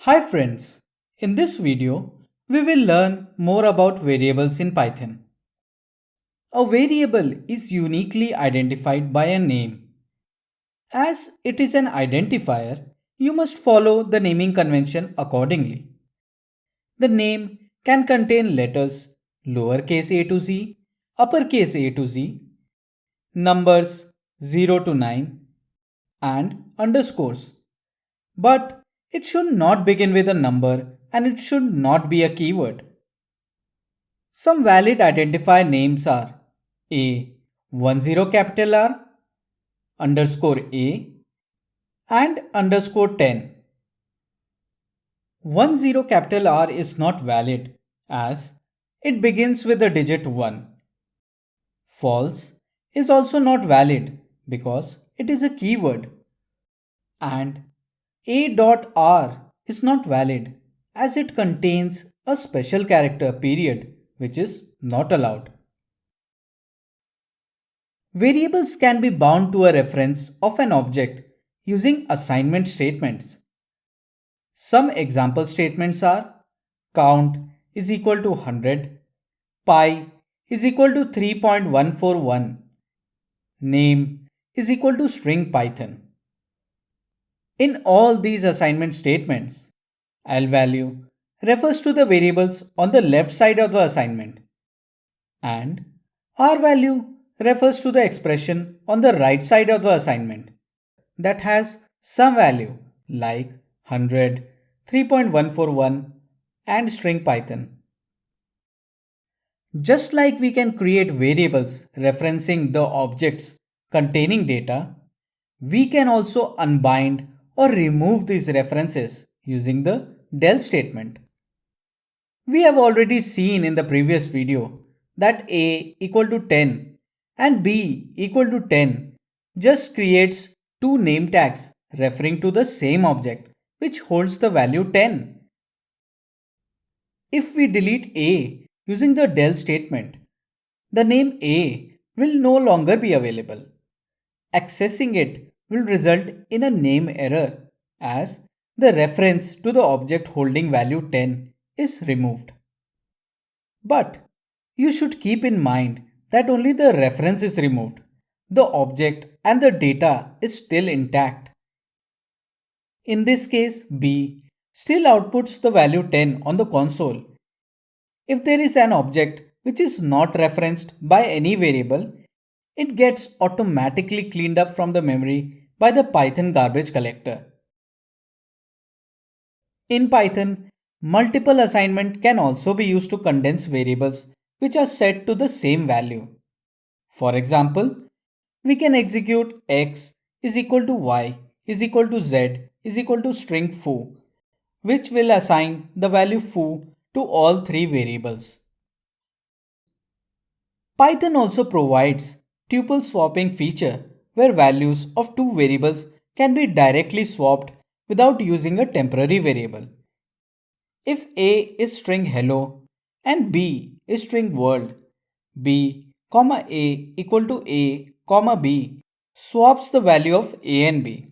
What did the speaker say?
Hi friends, in this video, we will learn more about variables in Python. A variable is uniquely identified by a name. As it is an identifier, you must follow the naming convention accordingly. The name can contain letters lowercase a to z, uppercase a to z, numbers 0 to 9, and underscores. But it should not begin with a number and it should not be a keyword. Some valid identifier names are A10 capital R, underscore A, and underscore 10. 10 capital R is not valid as it begins with the digit 1. False is also not valid because it is a keyword. And A.R is not valid as it contains a special character period which is not allowed. Variables can be bound to a reference of an object using assignment statements. Some example statements are count is equal to 100, pi is equal to 3.141, name is equal to string Python. In all these assignment statements, L value refers to the variables on the left side of the assignment and R value refers to the expression on the right side of the assignment that has some value like 100, 3.141 and string Python. Just like we can create variables referencing the objects containing data, we can also unbind or remove these references using the del statement. We have already seen in the previous video that a equal to 10 and b equal to 10 just creates two name tags referring to the same object which holds the value 10. If we delete a using the del statement, the name a will no longer be available. Accessing it will result in a name error as the reference to the object holding value 10 is removed. But you should keep in mind that only the reference is removed. The object and the data is still intact. In this case, B still outputs the value 10 on the console. If there is an object which is not referenced by any variable, it gets automatically cleaned up from the memory by the Python garbage collector. In Python, multiple assignment can also be used to condense variables which are set to the same value. For example, we can execute x is equal to y is equal to z is equal to string foo, which will assign the value foo to all three variables. Python also provides tuple swapping feature where values of two variables can be directly swapped without using a temporary variable. If A is string hello and B is string world, B, A equal to A, B swaps the value of A and B.